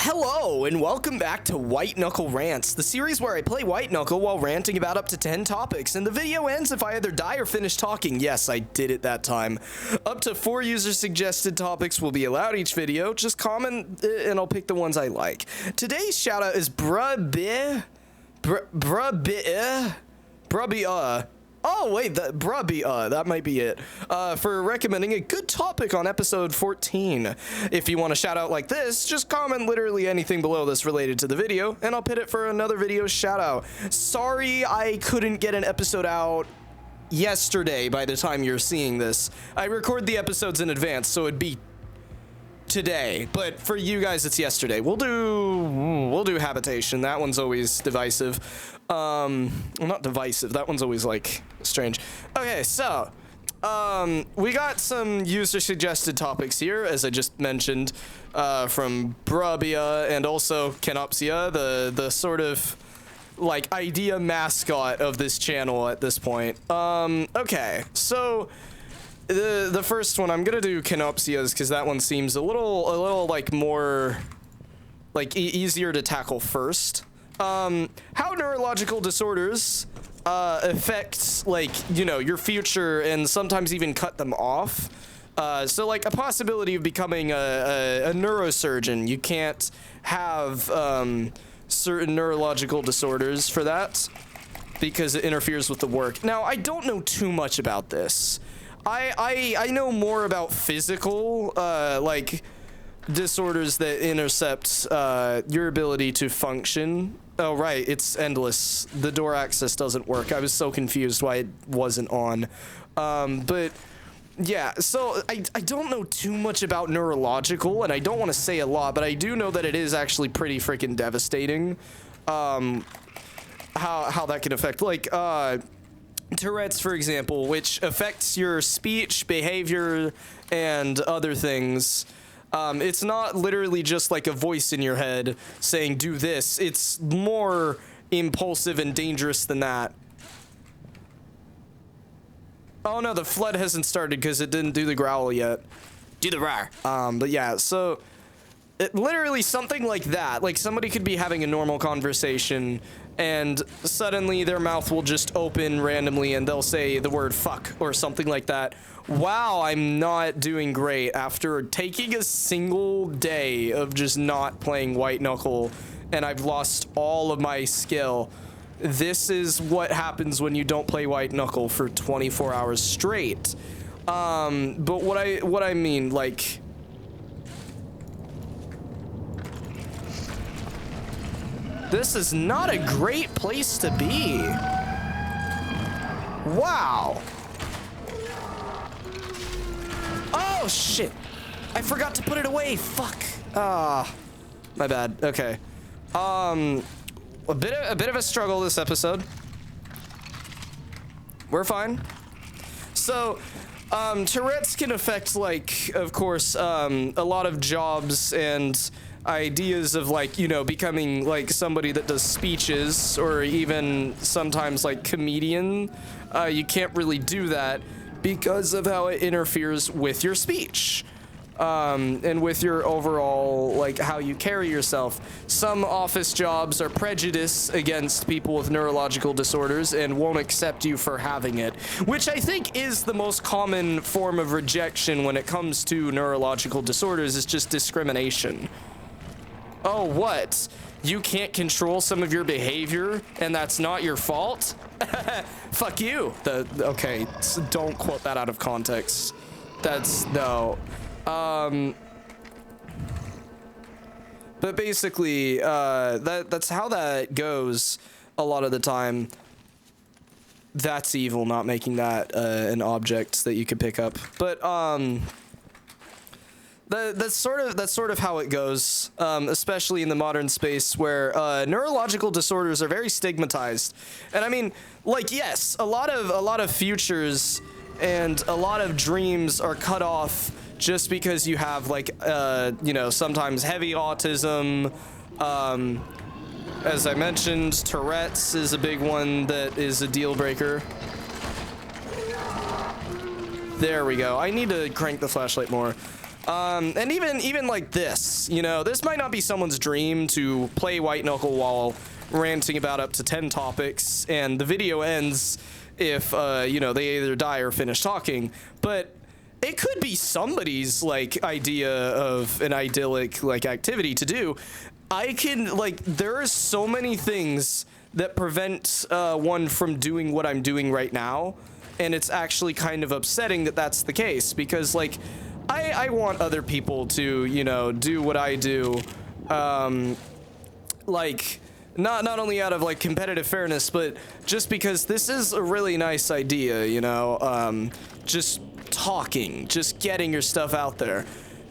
Hello, and welcome back to White Knuckle Rants, the series where I play White Knuckle while ranting about up to 10 topics, and the video ends if I either die or finish talking. Yes, I did it that time. Up to 4 user-suggested topics will be allowed each video. Just comment, and I'll pick the ones I like. Today's shoutout is Bruh. Oh, wait, that might be it, for recommending a good topic on episode 14. If you want a shout out like this, just comment literally anything below this related to the video, and I'll put it for another video shout out. Sorry I couldn't get an episode out yesterday by the time you're seeing this. I record the episodes in advance, so it'd be today, but for you guys it's yesterday. We'll do habitation. That one's always divisive. Well, not divisive, that one's always like strange. Okay, so we got some user suggested topics here, as I just mentioned, from Brabia and also Canopsia, the sort of like idea mascot of this channel at this point. Okay, so the first one, I'm gonna do Canopsia's because that one seems a little like more like easier to tackle first. How neurological disorders affect, like, you know, your future and sometimes even cut them off. So like a possibility of becoming a neurosurgeon. You can't have certain neurological disorders for that because it interferes with the work. Now, I don't know too much about this. I know more about physical, like, disorders that intercept your ability to function. Oh, right, it's endless. The door access doesn't work. I was so confused why it wasn't on. But yeah, so I don't know too much about neurological, and I don't want to say a lot, but I do know that it is actually pretty freaking devastating. How that can affect, like, Tourette's, for example, which affects your speech, behavior, and other things. It's not literally just like a voice in your head saying, do this. It's more impulsive and dangerous than that. Oh no, the flood hasn't started because it didn't do the growl yet. Do the roar. But yeah, so literally something like that. Like somebody could be having a normal conversation and suddenly their mouth will just open randomly and they'll say the word fuck or something like that. Wow, I'm not doing great after taking a single day of just not playing White Knuckle, and I've lost all of my skill. This is what happens when you don't play White Knuckle for 24 hours straight. But what I mean, like, this is not a great place to be. Wow. Oh, shit. I forgot to put it away. Fuck. Ah, my bad. Okay. A bit of a struggle this episode. We're fine. So, Tourette's can affect, like, of course, a lot of jobs and ideas of, like, you know, becoming like somebody that does speeches or even sometimes like comedian. You can't really do that because of how it interferes with your speech, and with your overall, like, how you carry yourself. Some office jobs are prejudiced against people with neurological disorders and won't accept you for having it, which I think is the most common form of rejection when it comes to neurological disorders, is just discrimination. Oh, what? You can't control some of your behavior and that's not your fault? Fuck you. Okay, don't quote that out of context. That's, no. But basically, that's how that goes a lot of the time. That's evil, not making that an object that you could pick up. But that's sort of how it goes, especially in the modern space where neurological disorders are very stigmatized. And I mean, like, yes, a lot of futures and a lot of dreams are cut off just because you have, like, you know, sometimes heavy autism. As I mentioned, Tourette's is a big one that is a deal breaker. There we go. I need to crank the flashlight more. And even like this, you know, this might not be someone's dream to play White Knuckle while ranting about up to 10 topics, and the video ends if, you know, they either die or finish talking, but it could be somebody's, like, idea of an idyllic, like, activity to do. I can, like, there are so many things that prevent one from doing what I'm doing right now, and it's actually kind of upsetting that that's the case, because, like, I want other people to, you know, do what I do, like, not only out of, like, competitive fairness, but just because this is a really nice idea, you know, just talking, just getting your stuff out there.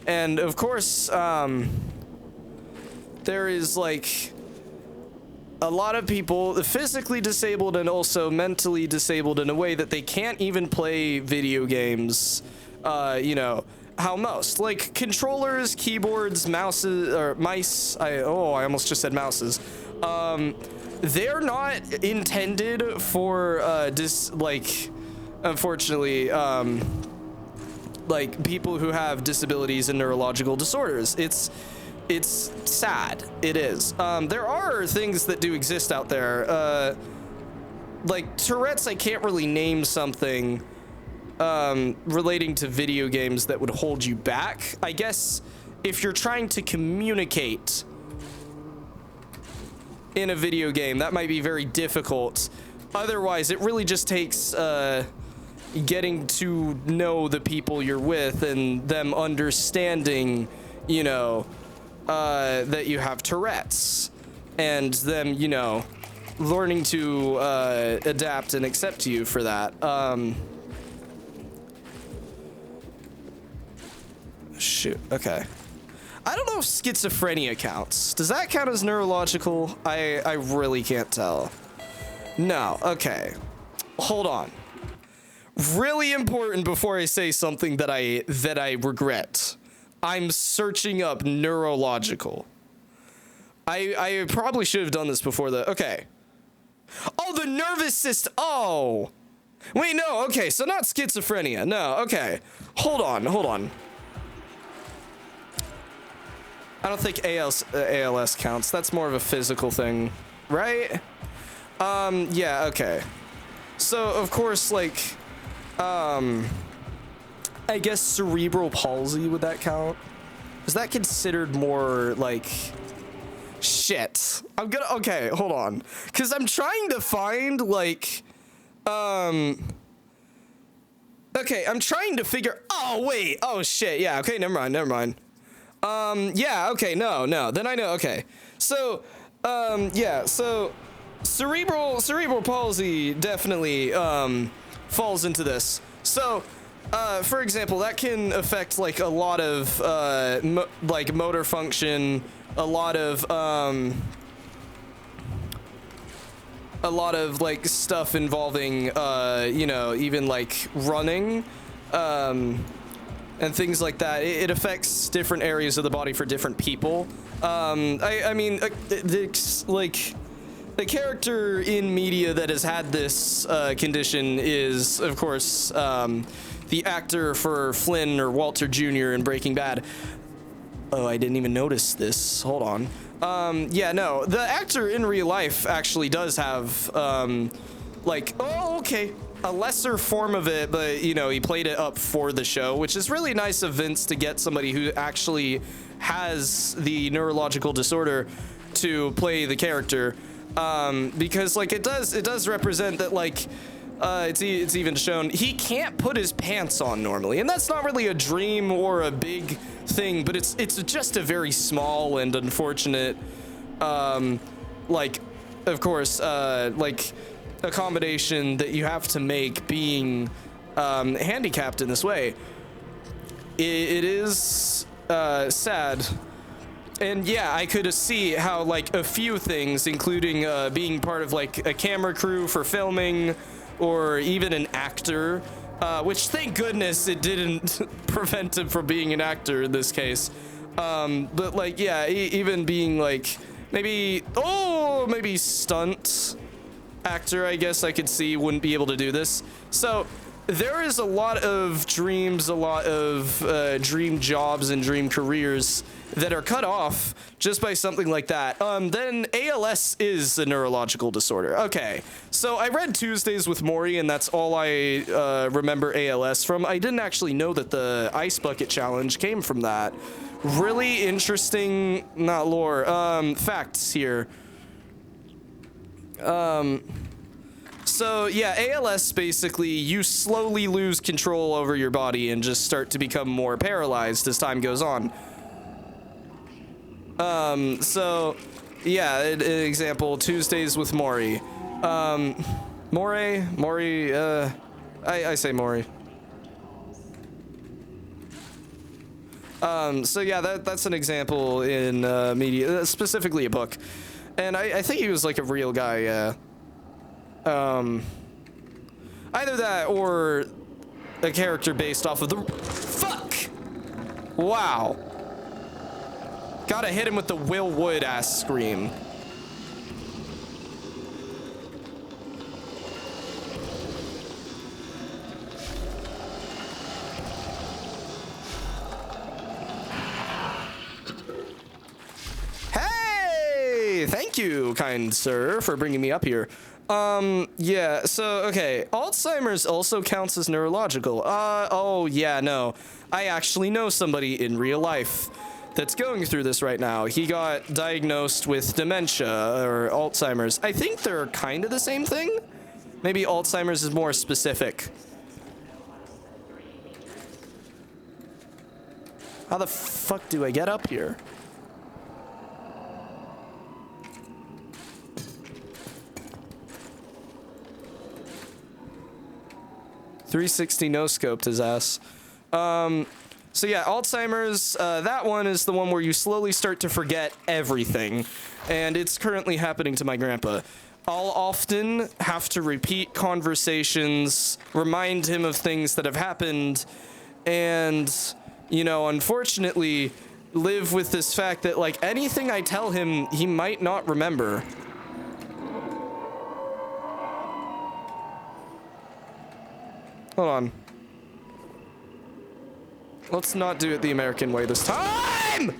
And, of course, there is, like, a lot of people physically disabled and also mentally disabled in a way that they can't even play video games, you know, how most. Like, controllers, keyboards, mouses, or mice, I almost just said mouses. They're not intended for, unfortunately, like, people who have disabilities and neurological disorders. It's sad. It is. There are things that do exist out there. Like Tourette's, I can't really name something relating to video games that would hold you back. I guess if you're trying to communicate in a video game, that might be very difficult. Otherwise, it really just takes getting to know the people you're with and them understanding, you know, that you have Tourette's, and them, you know, learning to adapt and accept you for that. Shoot, okay. I don't know if schizophrenia counts. Does that count as neurological? I really can't tell. No, okay. Hold on. Really important before I say something that I regret. I'm searching up neurological. I probably should have done this before okay. Oh, the nervous system. Oh. Wait, no, okay, so not schizophrenia. No, okay. Hold on. I don't think ALS counts. That's more of a physical thing, right? Yeah, okay. So, of course, like, I guess cerebral palsy, would that count? Is that considered more, like, shit? Okay, hold on. Because I'm trying to find, like, okay, I'm trying to figure, oh, wait, oh, shit, yeah, okay, never mind. Yeah, okay, no, then I know, okay. So, yeah, so cerebral palsy definitely, falls into this. So, for example, that can affect, like, a lot of, like, motor function, a lot of, like, stuff involving, you know, even, like, running, and things like that. It affects different areas of the body for different people. I mean, like, the character in media that has had this condition is, of course, the actor for Flynn or Walter Jr. in Breaking Bad. Oh, I didn't even notice this. Hold on. Yeah, no, the actor in real life actually does have, like, oh, okay, a lesser form of it, but, you know, he played it up for the show, which is really nice of Vince to get somebody who actually has the neurological disorder to play the character, because, like, it does represent that, like, it's even shown he can't put his pants on normally, and that's not really a dream or a big thing, but it's just a very small and unfortunate, like, of course, like, accommodation that you have to make being handicapped in this way. It is sad. And yeah, I could see how, like, a few things, including being part of, like, a camera crew for filming, or even an actor, which, thank goodness, it didn't prevent him from being an actor in this case. But, like, yeah, even being, like, maybe stunt actor, I guess I could see wouldn't be able to do this. So, there is a lot of dreams, a lot of dream jobs and dream careers that are cut off just by something like that. Then ALS is a neurological disorder. Okay, so I read Tuesdays with Maury, and that's all I remember ALS from. I didn't actually know that the Ice Bucket Challenge came from that. Really interesting, not lore, facts here. So yeah, ALS, basically you slowly lose control over your body and just start to become more paralyzed as time goes on. So yeah, an example, Tuesdays with Maury. Maury, I say Maury. So yeah, that's an example in media, specifically a book. And I think he was like a real guy, yeah. Either that or a character based off of the... Fuck! Wow. Gotta hit him with the Will Wood ass scream. Hey! Thank you, kind sir, for bringing me up here. Yeah, so, okay. Alzheimer's also counts as neurological. Oh, yeah, no. I actually know somebody in real life that's going through this right now. He got diagnosed with dementia or Alzheimer's. I think they're kind of the same thing. Maybe Alzheimer's is more specific. How the fuck do I get up here? .360 no-scoped his ass. So yeah, Alzheimer's, that one is the one where you slowly start to forget everything. And it's currently happening to my grandpa. I'll often have to repeat conversations, remind him of things that have happened, and, you know, unfortunately, live with this fact that, like, anything I tell him, he might not remember. Hold on. Let's not do it the American way this time!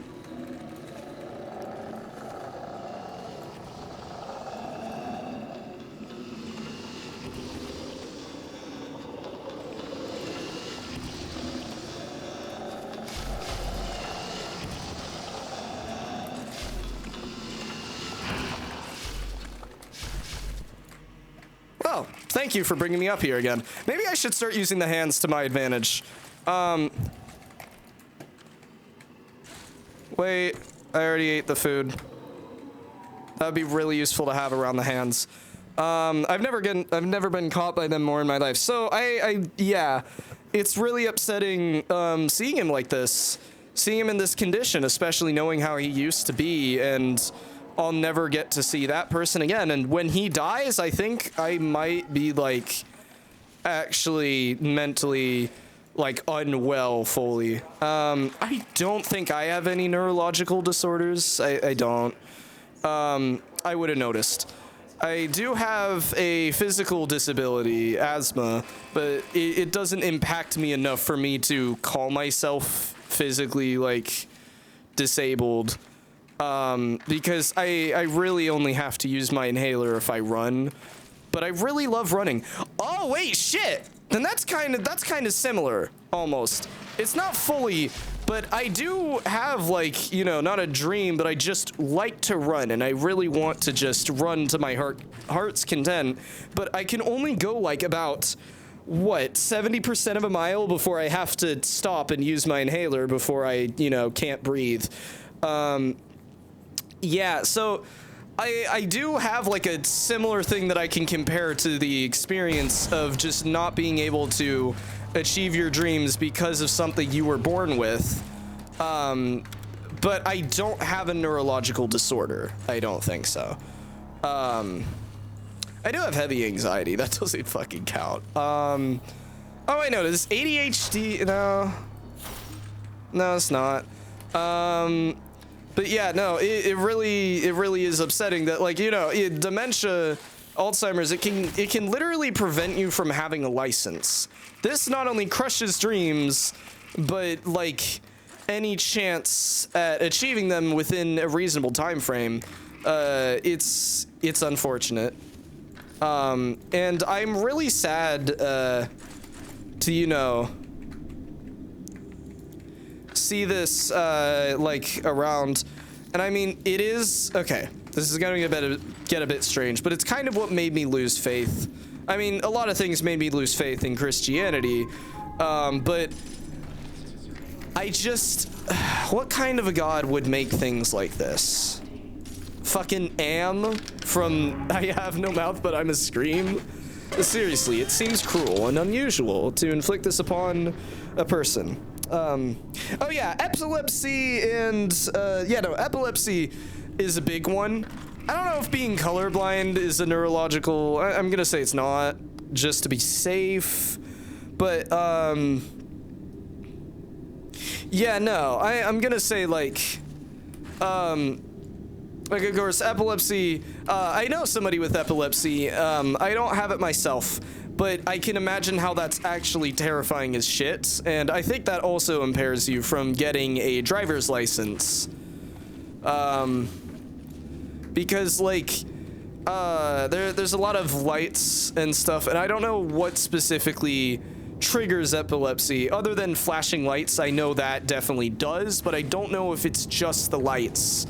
Well, thank you for bringing me up here again. Maybe I should start using the hands to my advantage. Wait, I already ate the food. That would be really useful to have around the hands. I've never been caught by them more in my life. So yeah, it's really upsetting, seeing him like this, seeing him in this condition, especially knowing how he used to be, and I'll never get to see that person again. And when he dies, I think I might be, like, actually mentally, like, unwell fully. I don't think I have any neurological disorders. I don't. I would have noticed. I do have a physical disability, asthma, but it doesn't impact me enough for me to call myself physically, like, disabled. Because I really only have to use my inhaler if I run, but I really love running. Oh, wait, shit! Then that's kind of similar, almost. It's not fully, but I do have, like, you know, not a dream, but I just like to run, and I really want to just run to my heart's content, but I can only go, like, about, what, 70% of a mile before I have to stop and use my inhaler before I, you know, can't breathe. Yeah, so I do have, like, a similar thing that I can compare to the experience of just not being able to achieve your dreams because of something you were born with. But I don't have a neurological disorder. I don't think so. I do have heavy anxiety. That doesn't fucking count. Oh, wait, no, this ADHD, no, it's not. But yeah, no, it really is upsetting that, like, you know, dementia Alzheimer's, it can literally prevent you from having a license. This not only crushes dreams, but like any chance at achieving them within a reasonable time frame, it's unfortunate. And I'm really sad to, you know, see this like around. And I mean, it is okay. This is gonna get a bit strange, but it's kind of what made me lose faith. I mean, a lot of things made me lose faith in Christianity, but I just, what kind of a god would make things like this? Fucking Am from I Have No Mouth But I'm a Scream? Seriously, it seems cruel and unusual to inflict this upon a person. Oh yeah, epilepsy and, epilepsy is a big one. I don't know if being colorblind is a neurological, I'm gonna say it's not, just to be safe, but, yeah, no, I'm gonna say, like, of course, epilepsy, I know somebody with epilepsy, I don't have it myself, but I can imagine how that's actually terrifying as shit, and I think that also impairs you from getting a driver's license. Because, like, there's a lot of lights and stuff, and I don't know what specifically triggers epilepsy, other than flashing lights. I know that definitely does, but I don't know if it's just the lights,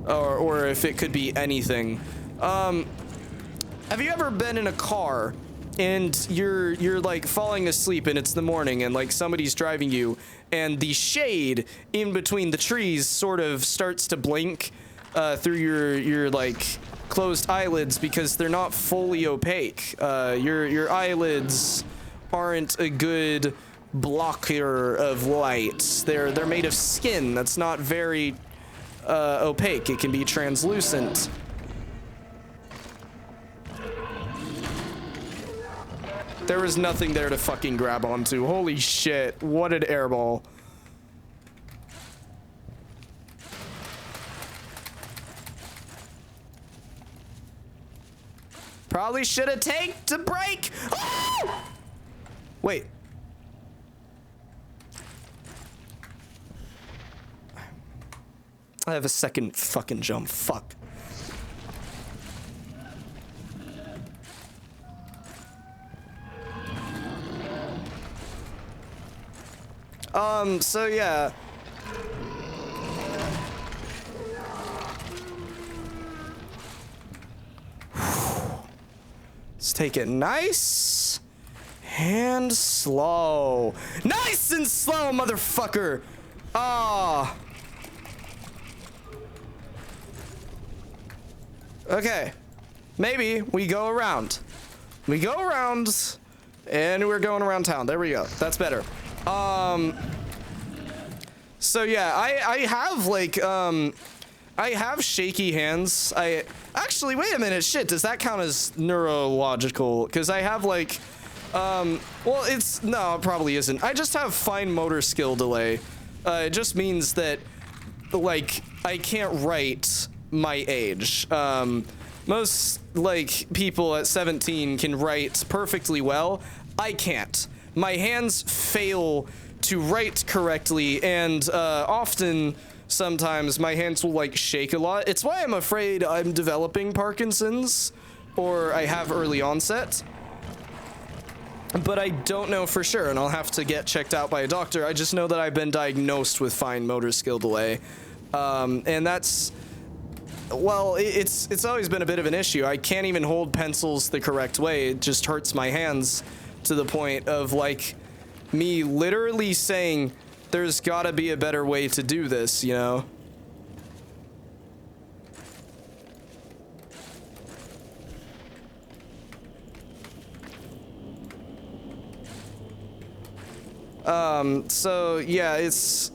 or if it could be anything. Have you ever been in a car and you're like falling asleep and it's the morning and like somebody's driving you and the shade in between the trees sort of starts to blink through your like closed eyelids because they're not fully opaque. Your eyelids aren't a good blocker of light. They're made of skin that's not very opaque. It can be translucent. There was nothing there to fucking grab onto. Holy shit, what an airball. Probably should have taken to break. Oh! Wait. I have a second fucking jump. Fuck. So yeah. Let's take it nice and slow. Nice and slow, motherfucker. Ah. Okay. Maybe we go around. We go around and we're going around town. There we go. That's better. So yeah, I have like, I have shaky hands. Actually, wait a minute, shit, does that count as neurological? Because I have like, well, no, it probably isn't. I just have fine motor skill delay. It just means that, like, I can't write my age. Most, like, people at 17 can write perfectly well. I can't. My hands fail to write correctly, and often, sometimes, my hands will, like, shake a lot. It's why I'm afraid I'm developing Parkinson's, or I have early onset. But I don't know for sure, and I'll have to get checked out by a doctor. I just know that I've been diagnosed with fine motor skill delay. And that's, well, it's always been a bit of an issue. I can't even hold pencils the correct way. It just hurts my hands to the point of, like, me literally saying, there's gotta be a better way to do this, you know? So yeah, it's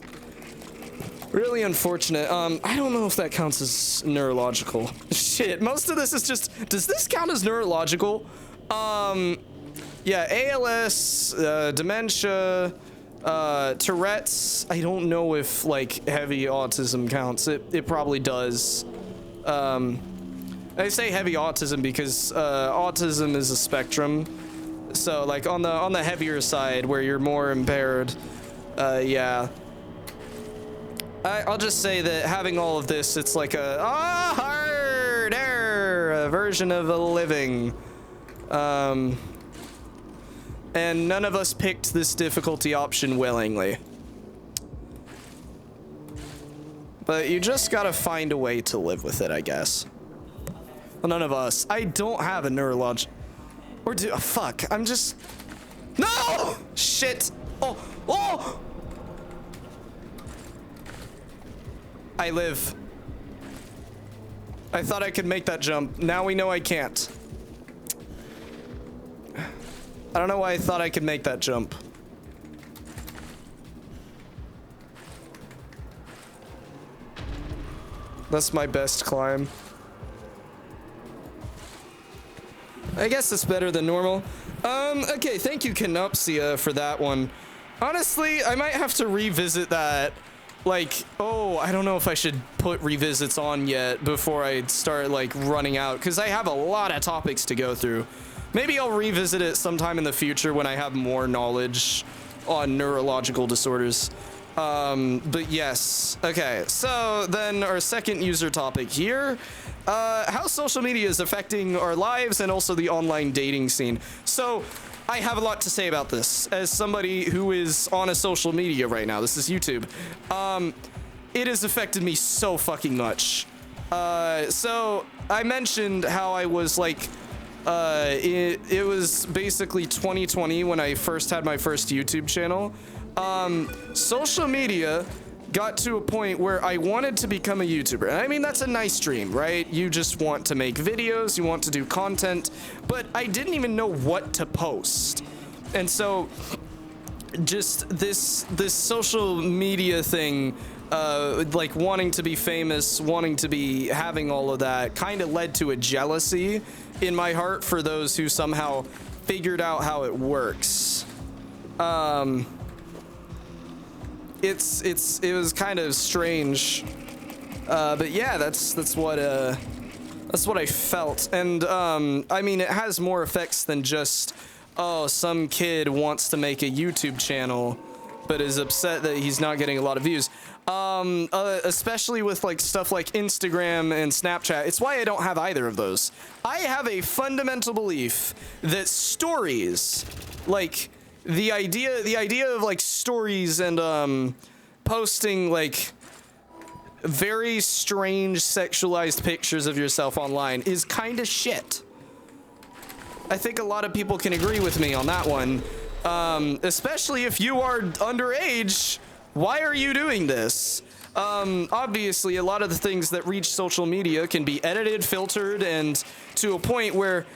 really unfortunate. I don't know if that counts as neurological. Shit, most of this is just, does this count as neurological? Yeah, ALS, dementia, Tourette's. I don't know if, like, heavy autism counts. It probably does. And I say heavy autism because autism is a spectrum. So like on the heavier side where you're more impaired, yeah. I'll just say that having all of this, it's like a harder version of a living. And none of us picked this difficulty option willingly. But you just gotta find a way to live with it, I guess. Well, none of us. I don't have a neurolog. Or do, fuck, I'm just, no! Shit. Oh! I live. I thought I could make that jump. Now we know I can't. I don't know why I thought I could make that jump. That's my best climb. I guess it's better than normal. Okay, thank you, Canopsia, for that one. Honestly, I might have to revisit that. Like, oh, I don't know if I should put revisits on yet before I start, like, running out, because I have a lot of topics to go through. Maybe I'll revisit it sometime in the future when I have more knowledge on neurological disorders. But yes. Okay, so then our second user topic here. How social media is affecting our lives and also the online dating scene. So I have a lot to say about this as somebody who is on a social media right now. This is YouTube. It has affected me so fucking much. So I mentioned how I was like, it was basically 2020 when I first had my first YouTube channel. Social media got to a point where I wanted to become a YouTuber. And I mean, that's a nice dream, right? You just want to make videos, you want to do content, but I didn't even know what to post. And so just this social media thing, like wanting to be famous, wanting to be having all of that kind of led to a jealousy in my heart for those who somehow figured out how it works. It was kind of strange, but yeah, that's what I felt. And I mean, it has more effects than just, oh, some kid wants to make a YouTube channel but is upset that he's not getting a lot of views. Especially with like stuff like Instagram and Snapchat. It's why I don't have either of those. I have a fundamental belief that stories, like the idea of like stories and posting like very strange sexualized pictures of yourself online is kind of shit. I think a lot of people can agree with me on that one. Especially if you are underage. Why are you doing this? Obviously, a lot of the things that reach social media can be edited, filtered, and to a point where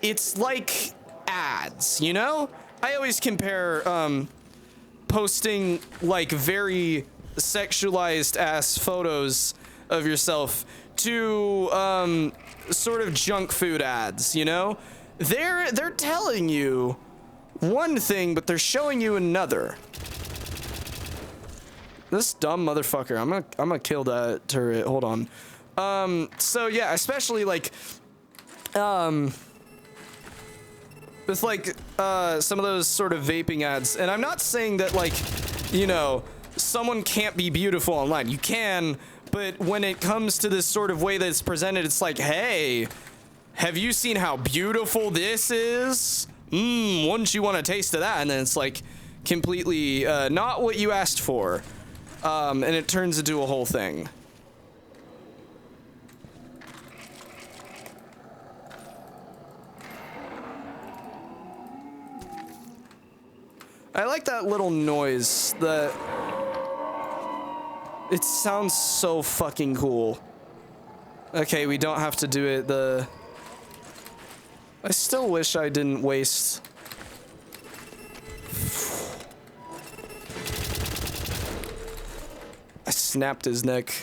it's like ads, you know? I always compare posting like very sexualized ass photos of yourself to sort of junk food ads, you know? They're telling you one thing, but they're showing you another. This dumb motherfucker. I'm gonna kill that turret. Hold on. So yeah, especially like with like some of those sort of vaping ads. And I'm not saying that like, you know, someone can't be beautiful online. You can, but when it comes to this sort of way that it's presented, it's like, hey, have you seen how beautiful this is? Wouldn't you want a taste of that? And then it's like completely not what you asked for. And it turns into a whole thing. I like that little noise. It sounds so fucking cool. Okay, we don't have to do it. I still wish I didn't waste. I snapped his neck.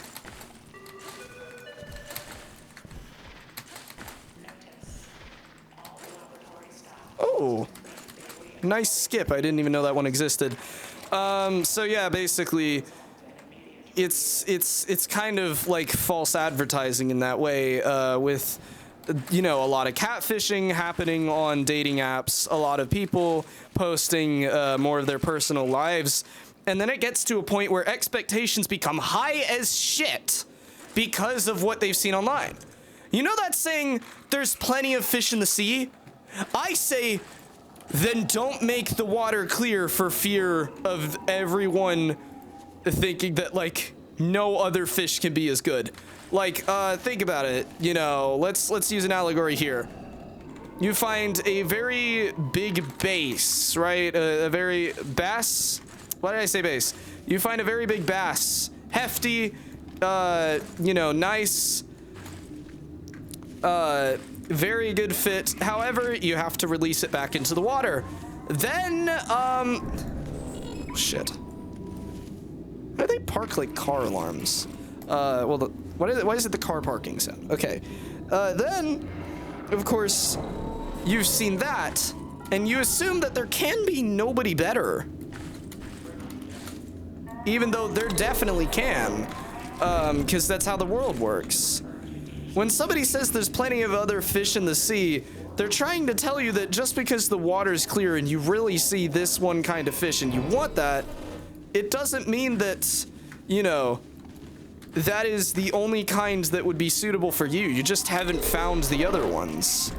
Oh, nice skip. I didn't even know that one existed. So yeah, basically, it's kind of like false advertising in that way, with you know, a lot of catfishing happening on dating apps, a lot of people posting more of their personal lives, and then it gets to a point where expectations become high as shit because of what they've seen online. You know that saying, there's plenty of fish in the sea? I say, then don't make the water clear for fear of everyone thinking that, like, no other fish can be as good. Like, think about it. You know, let's use an allegory here. You find a very big bass, right? A very bass. Why did I say bass? You find a very big bass, hefty, you know, nice, very good fit. However, you have to release it back into the water. Then, shit. Why do they park like car alarms? Well, why is it the car parking sound? Okay. Then, of course, you've seen that, and you assume that there can be nobody better. Even though there definitely can, because that's how the world works. When somebody says there's plenty of other fish in the sea, they're trying to tell you that just because the water's clear and you really see this one kind of fish and you want that, it doesn't mean that, you know, that is the only kind that would be suitable for you. You just haven't found the other ones.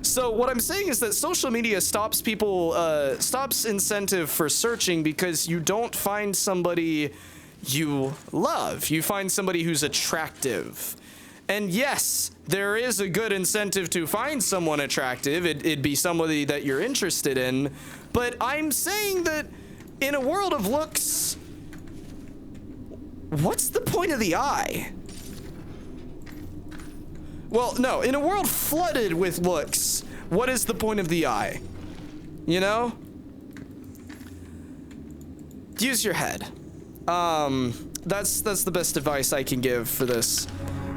So what I'm saying is that social media stops people, stops incentive for searching because you don't find somebody you love. You find somebody who's attractive. And yes, there is a good incentive to find someone attractive. It'd be somebody that you're interested in. But I'm saying that in a world of looks, what's the point of the eye? Well, no, in a world flooded with looks, what is the point of the eye? You know? Use your head. That's the best advice I can give for this.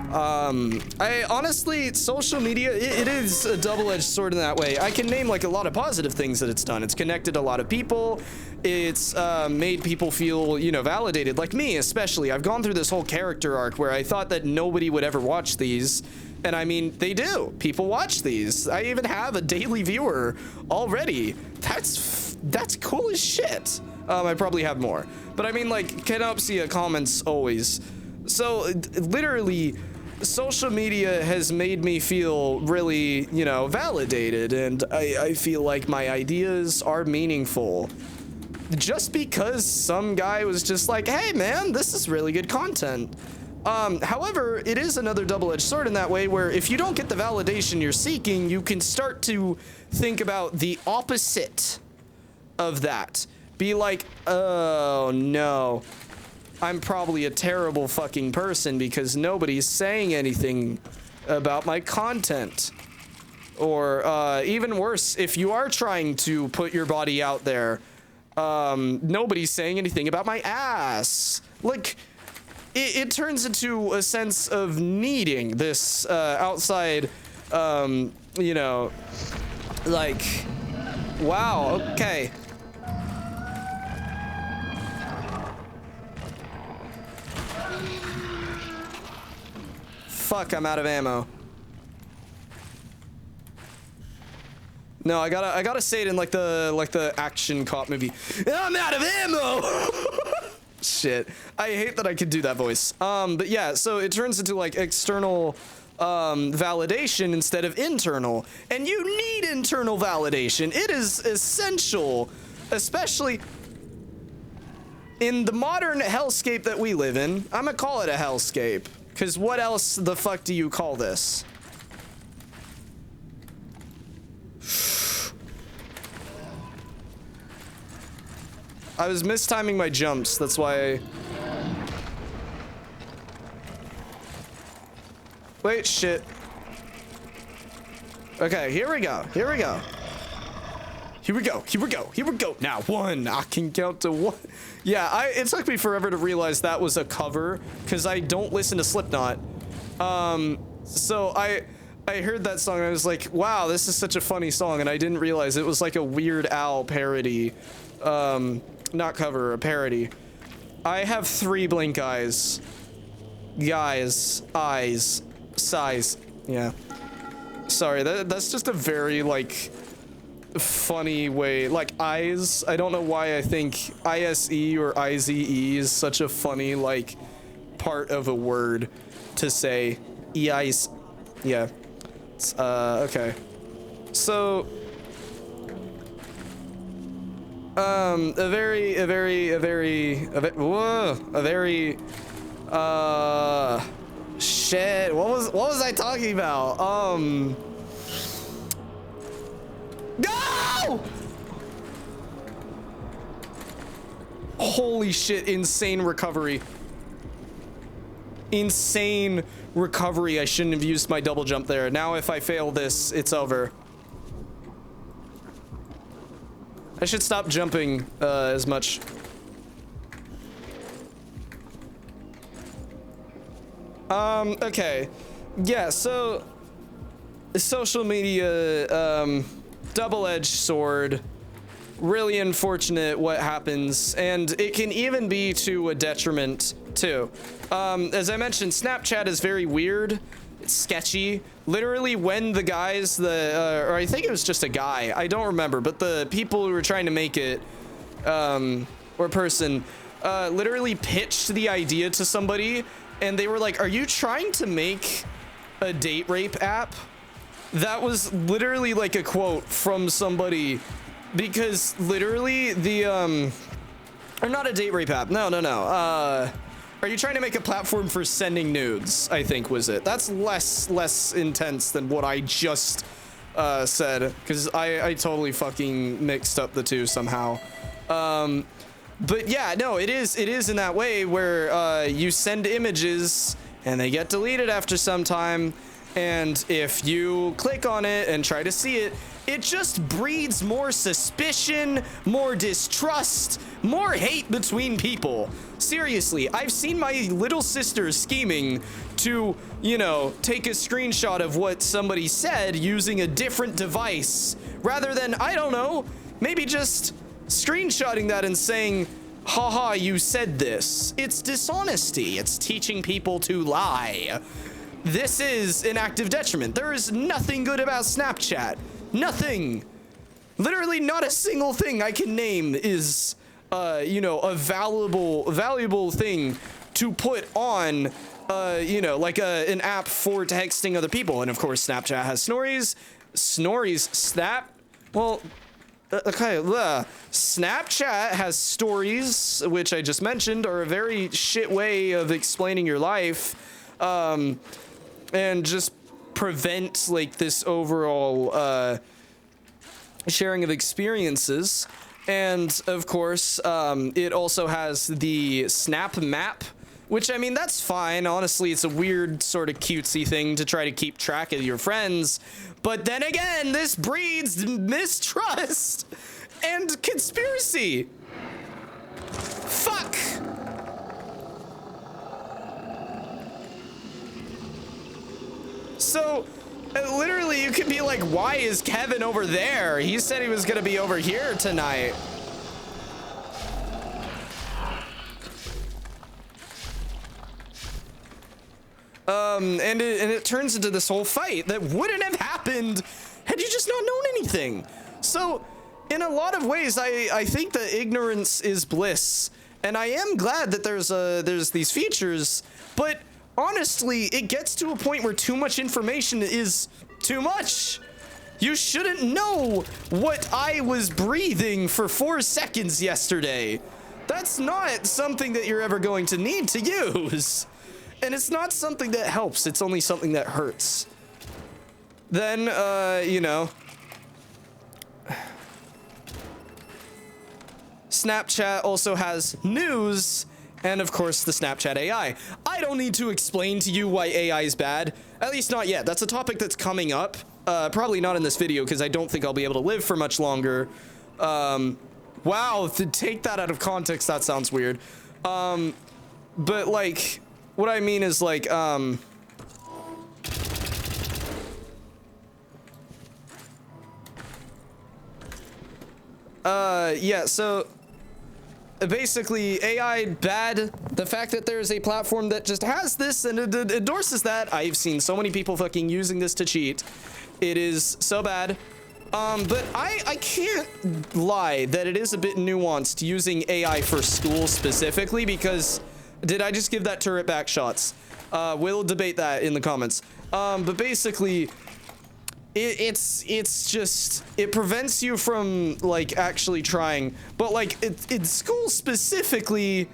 I honestly, social media, it is a double-edged sword in that way. I can name like a lot of positive things that it's done. It's connected a lot of people. It's made people feel, you know, validated, like me especially. I've gone through this whole character arc where I thought that nobody would ever watch these, and I mean, they do. People watch these. I even have a daily viewer already. That's cool as shit. I probably have more, but I mean, like, Canopsia comments always. So literally, social media has made me feel really, you know, validated, and I feel like my ideas are meaningful. Just because some guy was just like, hey man, this is really good content. However, it is another double-edged sword in that way where if you don't get the validation you're seeking, you can start to think about the opposite of that. Be like, oh no, I'm probably a terrible fucking person because nobody's saying anything about my content. Or even worse, if you are trying to put your body out there, nobody's saying anything about my ass. Like, it turns into a sense of needing this outside, you know, like, wow, okay. Fuck, I'm out of ammo. No, I gotta say it in like the action cop movie. I'm out of ammo. Shit, I hate that I could do that voice. But yeah, so it turns into like external validation instead of internal, and you need internal validation. It is essential, especially in the modern hellscape that we live in. I'm gonna call it a hellscape, because what else the fuck do you call this? I was mistiming my jumps, that's why Wait, shit. Okay, here we go, here we go. Here we go, here we go, here we go. Now, one, I can count to one. Yeah, it took me forever to realize that was a cover, because I don't listen to Slipknot. So I heard that song and I was like, wow, this is such a funny song, and I didn't realize it was like a Weird Al parody. Not cover, a parody. I have 3 blink eyes. Guys, eyes, size, yeah. Sorry, that's just a very, like, funny way. Like, eyes. I don't know why I think ISE or IZE is such a funny, like, part of a word to say. EIs. Yeah. Okay. So, shit, what was I talking about? Go! Holy shit, insane recovery. Insane recovery. I shouldn't have used my double jump there. Now if I fail this, it's over. I should stop jumping as much. Okay. Yeah, so social media, double-edged sword. Really unfortunate what happens, and it can even be to a detriment too. As I mentioned, Snapchat is very weird. It's sketchy. Literally, when the guys, or I think it was just a guy, I don't remember, but the people who were trying to make it, or person, literally pitched the idea to somebody, and they were like, "Are you trying to make a date rape app?" That was literally like a quote from somebody, because literally or not a date rape app. No. Are you trying to make a platform for sending nudes? I think was it. That's less intense than what I just said, because I totally fucking mixed up the two somehow. But yeah, no, it is in that way where you send images and they get deleted after some time, and if you click on it and try to see it, it just breeds more suspicion, more distrust, more hate between people. Seriously, I've seen my little sister scheming to, you know, take a screenshot of what somebody said using a different device, rather than, I don't know, maybe just screenshotting that and saying, haha, you said this. It's dishonesty. It's teaching people to lie. This is an active detriment. There is nothing good about Snapchat. Nothing. Literally not a single thing I can name is, you know, a valuable thing to put on, you know, like an app for texting other people. And of course, Snapchat has Snap. Well, okay, Snapchat has stories, which I just mentioned, are a very shit way of explaining your life, and just prevent like this overall sharing of experiences. And of course, it also has the Snap Map, which, I mean, that's fine. Honestly, it's a weird sort of cutesy thing to try to keep track of your friends. But then again, this breeds mistrust and conspiracy. Fuck. So, literally, you could be like, why is Kevin over there? He said he was gonna be over here tonight. And it turns into this whole fight that wouldn't have happened had you just not known anything. So, in a lot of ways, I think that ignorance is bliss, and I am glad that there's these features, but honestly, it gets to a point where too much information is too much. You shouldn't know what I was breathing for 4 seconds yesterday. That's not something that you're ever going to need to use. And it's not something that helps, it's only something that hurts. Then, you know, Snapchat also has news, and of course the Snapchat AI. I don't need to explain to you why AI is bad, at least not yet. That's a topic that's coming up, probably not in this video, because I don't think I'll be able to live for much longer. Wow, to take that out of context, that sounds weird. But like, what I mean is like, yeah, so basically AI bad. The fact that there's a platform that just has this and it endorses that. I've seen so many people fucking using this to cheat. It is so bad. But I can't lie that it is a bit nuanced using AI for school specifically, because did I just give that turret back shots? We'll debate that in the comments. But basically, it's just, it prevents you from like actually trying. But like in school specifically,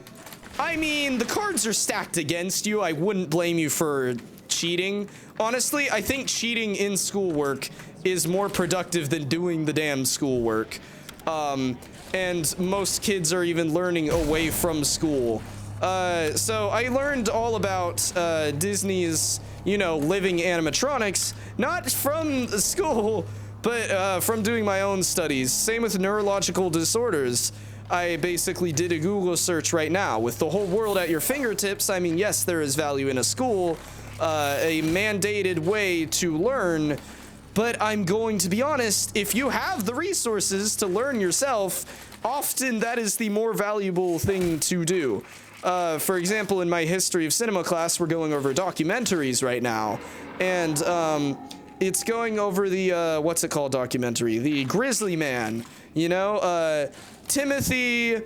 I mean, the cards are stacked against you. I wouldn't blame you for cheating. Honestly, I think cheating in schoolwork is more productive than doing the damn schoolwork. And most kids are even learning away from school. So I learned all about Disney's, you know, living animatronics, not from school, but from doing my own studies. Same with neurological disorders. I basically did a Google search right now. With the whole world at your fingertips, I mean, yes, there is value in a school, a mandated way to learn, but I'm going to be honest, if you have the resources to learn yourself, often that is the more valuable thing to do. For example, in my history of cinema class, we're going over documentaries right now, and it's going over the, what's it called documentary? The Grizzly Man, you know, Timothy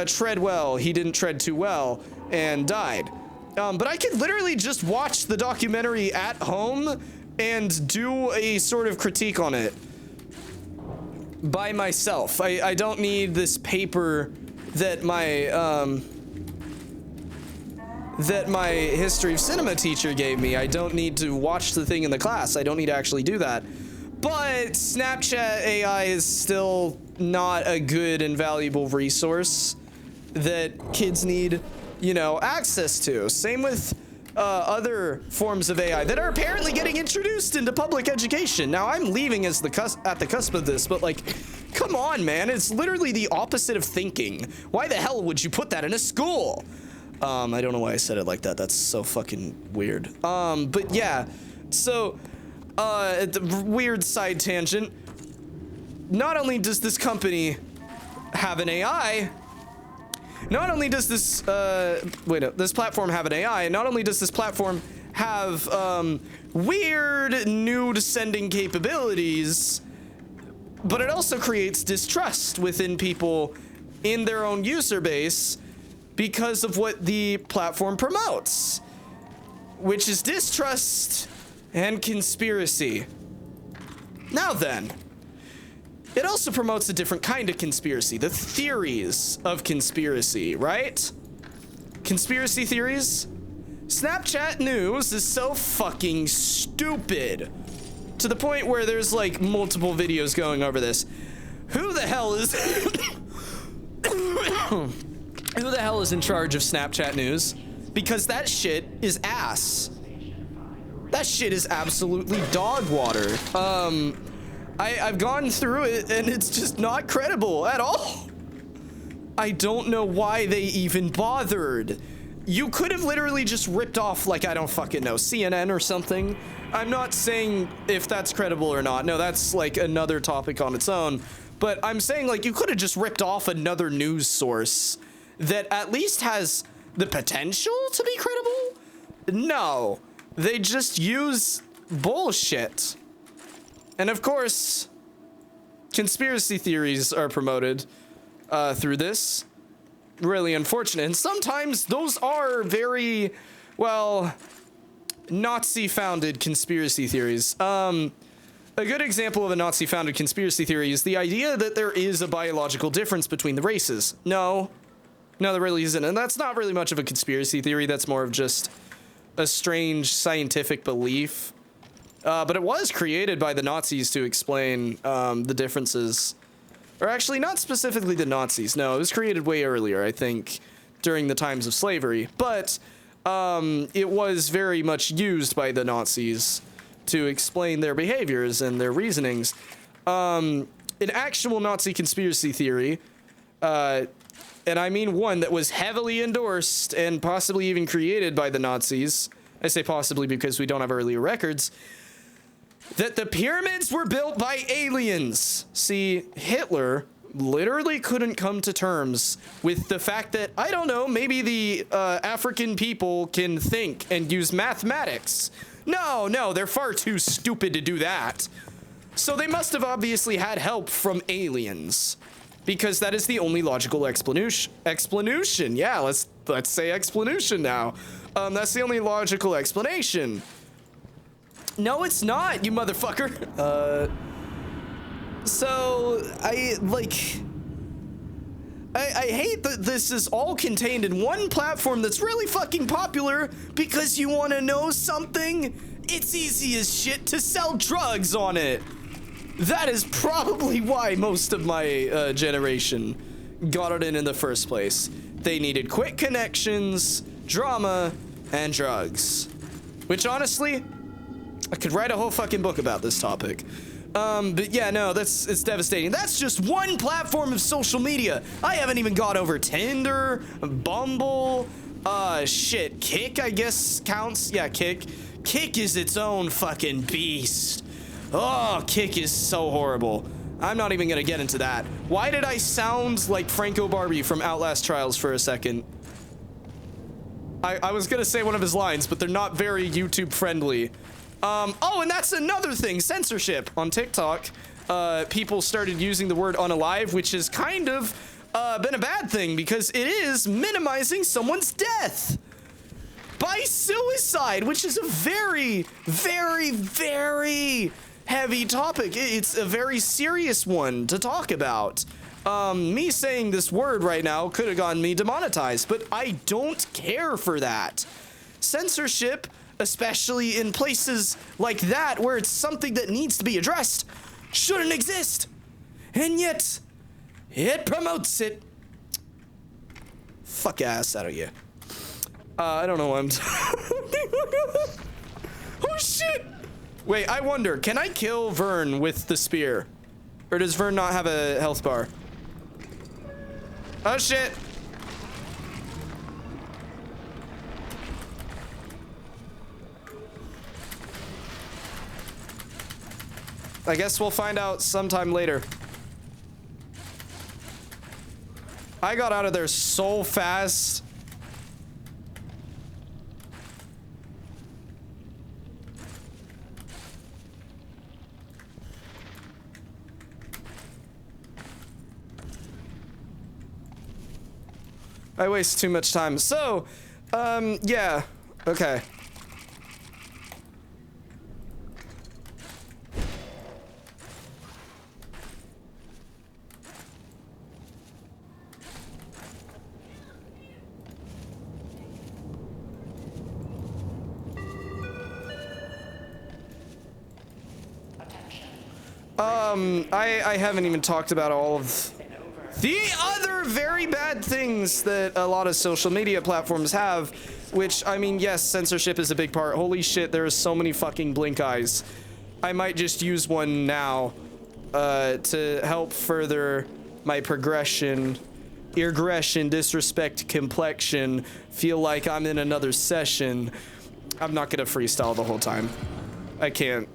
Treadwell, he didn't tread too well and died. But I could literally just watch the documentary at home and do a sort of critique on it by myself. I don't need this paper that my history of cinema teacher gave me. I don't need to watch the thing in the class. I don't need to actually do that. But Snapchat AI is still not a good and valuable resource that kids need, you know, access to. Same with other forms of AI that are apparently getting introduced into public education. Now, I'm leaving as at the cusp of this, but like, come on, man. It's literally the opposite of thinking. Why the hell would you put that in a school? I don't know why I said it like that. That's so fucking weird. But yeah, so, the weird side tangent. Not only does this company have an AI, not only does this, this platform have an AI, not only does this platform have, weird nude sending capabilities, but it also creates distrust within people in their own user base because of what the platform promotes, which is distrust and conspiracy. Now then, it also promotes a different kind of conspiracy, the theories of conspiracy, right? Conspiracy theories? Snapchat news is so fucking stupid to the point where there's like multiple videos going over this. Who the hell is who the hell is in charge of Snapchat news? Because that shit is ass. That shit is absolutely dog water. I've gone through it and it's just not credible at all. I don't know why they even bothered. You could have literally just ripped off, like, I don't fucking know, CNN or something. I'm not saying if that's credible or not. No, that's like another topic on its own. But I'm saying, like, you could have just ripped off another news source that at least has the potential to be credible. No, they just use bullshit. And of course, conspiracy theories are promoted through this. Really unfortunate. And sometimes those are very, well, Nazi-founded conspiracy theories. A good example of a Nazi-founded conspiracy theory is the idea that there is a biological difference between the races. No, there really isn't. And that's not really much of a conspiracy theory. That's more of just a strange scientific belief. But it was created by the Nazis to explain the differences. Or actually, not specifically the Nazis. No, it was created way earlier, I think, during the times of slavery. But it was very much used by the Nazis to explain their behaviors and their reasonings. An actual Nazi conspiracy theory, and I mean one that was heavily endorsed and possibly even created by the Nazis. I say possibly because we don't have earlier records. That the pyramids were built by aliens. See, Hitler literally couldn't come to terms with the fact that, I don't know, maybe the African people can think and use mathematics. No, they're far too stupid to do that. So they must have obviously had help from aliens, because that is the only logical explanation. Yeah, let's say explanation now. That's the only logical explanation. No, it's not, you motherfucker. So I hate that this is all contained in one platform that's really fucking popular because you want to know something? It's easy as shit to sell drugs on it. That is probably why most of my generation got it in the first place. They needed quick connections, drama, and drugs. Which honestly, I could write a whole fucking book about this topic. But yeah, no, it's devastating. That's just one platform of social media. I haven't even got over Tinder, Bumble, shit, Kick, I guess counts. Yeah, Kick. Kick is its own fucking beast. Oh, Kick is so horrible. I'm not even gonna get into that. Why did I sound like Franco Barbie from Outlast Trials for a second? I was gonna say one of his lines, but they're not very YouTube friendly. Oh, and that's another thing, censorship. On TikTok, people started using the word unalive, which has kind of been a bad thing because it is minimizing someone's death by suicide, which is a very, very, very heavy topic. It's a very serious one to talk about. Me saying this word right now could have gotten me demonetized, but I don't care for that. Censorship, especially in places like that where it's something that needs to be addressed, shouldn't exist. And yet, it promotes it. Fuck ass out of you. I don't know why I'm oh shit! Wait, I wonder, can I kill Vern with the spear? Or does Vern not have a health bar? Oh shit! I guess we'll find out sometime later. I got out of there so fast. I waste too much time. So, yeah. Okay. I haven't even talked about all of the other very bad things that a lot of social media platforms have, which, I mean, yes, censorship is a big part. Holy shit, there are so many fucking blink eyes. I might just use one now, to help further my progression, aggression, disrespect, complexion, feel like I'm in another session. I'm not gonna freestyle the whole time. I can't.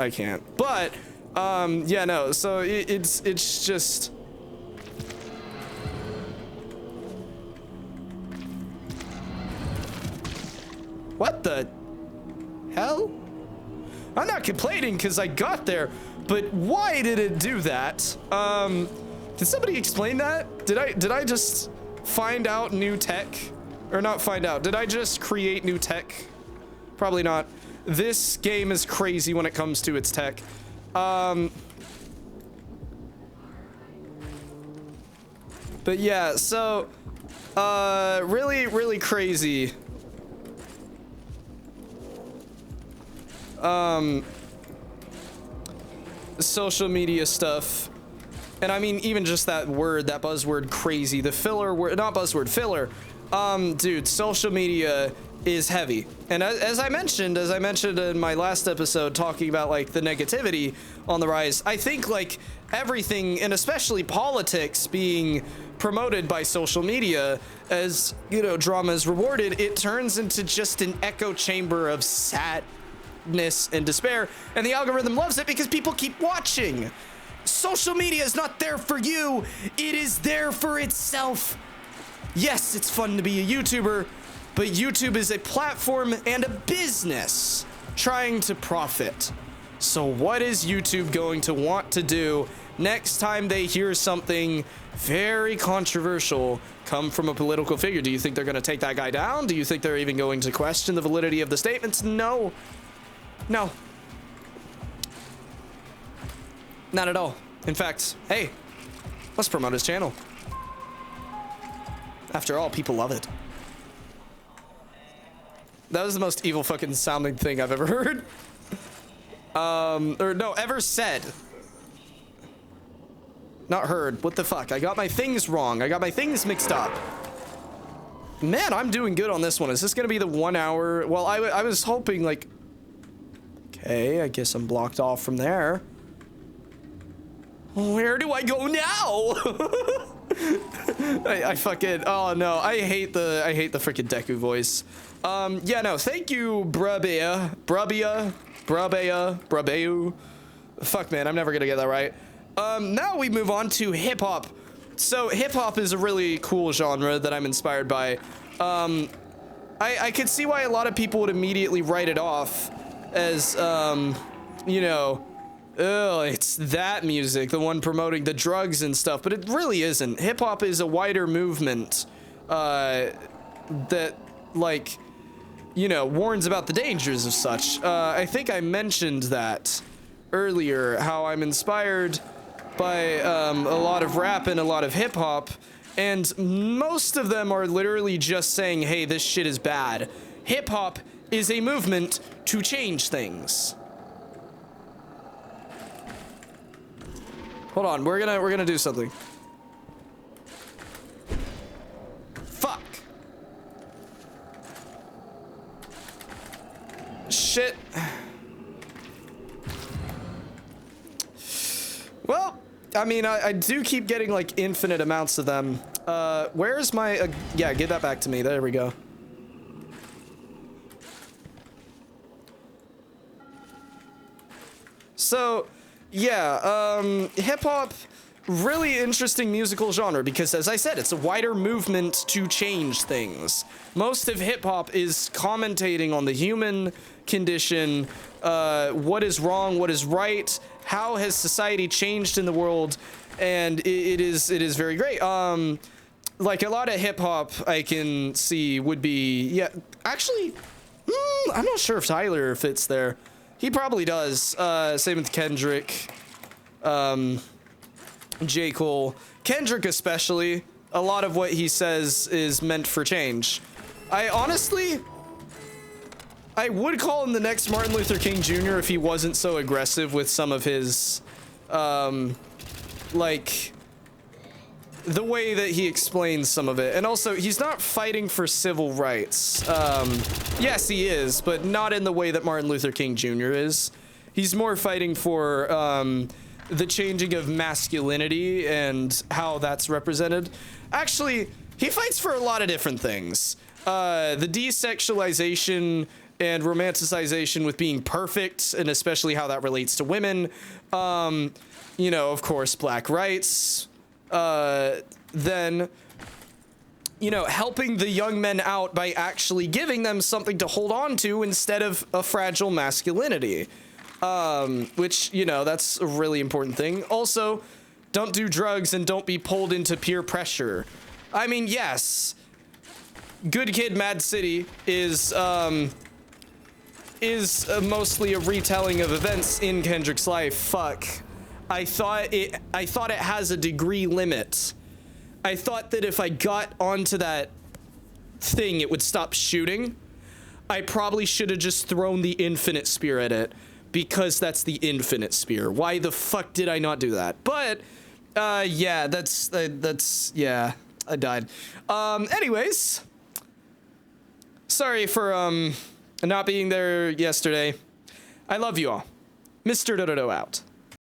But, yeah, no, so it's just... What the hell? I'm not complaining because I got there, but why did it do that? Did somebody explain that? Did I just find out new tech? Or not find out, did I just create new tech? Probably not. This game is crazy when it comes to its tech. But yeah, so, really, really crazy. Social media stuff. And I mean, even just that word, that buzzword crazy, the filler word, not buzzword, filler. Dude, social media is heavy. And as I mentioned in my last episode talking about like the negativity on the rise, I think like everything, and especially politics being promoted by social media as, you know, drama is rewarded, it turns into just an echo chamber of sadness and despair, and the algorithm loves it because people keep watching. Social media is not there for you, it is there for itself. Yes, it's fun to be a YouTuber, but YouTube is a platform and a business. trying to profit. So what is YouTube going to want to do next time they hear something very controversial come from a political figure? Do you think they're going to take that guy down? Do you think they're even going to question the validity of the statements? No. No. Not at all. In fact, hey, let's promote his channel. After all, people love it. That was the most evil fucking sounding thing I've ever heard. Or no, ever said. Not heard. What the fuck? I got my things wrong. I got my things mixed up. Man, I'm doing good on this one. Is this gonna be the 1 hour? Well, I was hoping like... Okay, I guess I'm blocked off from there. Where do I go now? I fucking... Oh no, I hate the freaking Deku voice. Yeah, no, thank you, Brabea. Fuck, man, I'm never gonna get that right. Now we move on to hip-hop. So, hip-hop is a really cool genre that I'm inspired by. I could see why a lot of people would immediately write it off as, you know, oh, it's that music, the one promoting the drugs and stuff, but it really isn't. Hip-hop is a wider movement, that, like... you know, warns about the dangers of such. I think I mentioned that earlier, how I'm inspired by a lot of rap and a lot of hip-hop, and most of them are literally just saying, hey, this shit is bad. Hip-hop is a movement to change things. Hold on, we're gonna do something. Fuck. Shit. Well, I mean, I do keep getting like infinite amounts of them. Where's my, yeah, give that back to me. There we go. So, yeah, hip-hop, really interesting musical genre because, as I said, it's a wider movement to change things. Most of hip-hop is commentating on the human condition, what is wrong, what is right, how has society changed in the world, and it is very great. Like a lot of hip-hop I can see would be, yeah, actually, I'm not sure if Tyler fits there. He probably does. Same with Kendrick, J. Cole. Kendrick especially, a lot of what he says is meant for change. I honestly, I would call him the next Martin Luther King Jr. if he wasn't so aggressive with some of his, like, the way that he explains some of it. And also, he's not fighting for civil rights. Yes, he is, but not in the way that Martin Luther King Jr. is. He's more fighting for, the changing of masculinity and how that's represented. Actually, he fights for a lot of different things. The desexualization and romanticization with being perfect, and especially how that relates to women. You know, of course, black rights. Then, you know, helping the young men out by actually giving them something to hold on to instead of a fragile masculinity. Which, you know, that's a really important thing. Also, don't do drugs and don't be pulled into peer pressure. I mean, yes, Good Kid, Mad City is mostly a retelling of events in Kendrick's life. Fuck. I thought it has a degree limit. I thought that if I got onto that thing, it would stop shooting. I probably should have just thrown the infinite spear at it, because that's the infinite spear. Why the fuck did I not do that? But, yeah, yeah, I died. Anyways, sorry for, not being there yesterday. I love you all. Mr. Dodo out.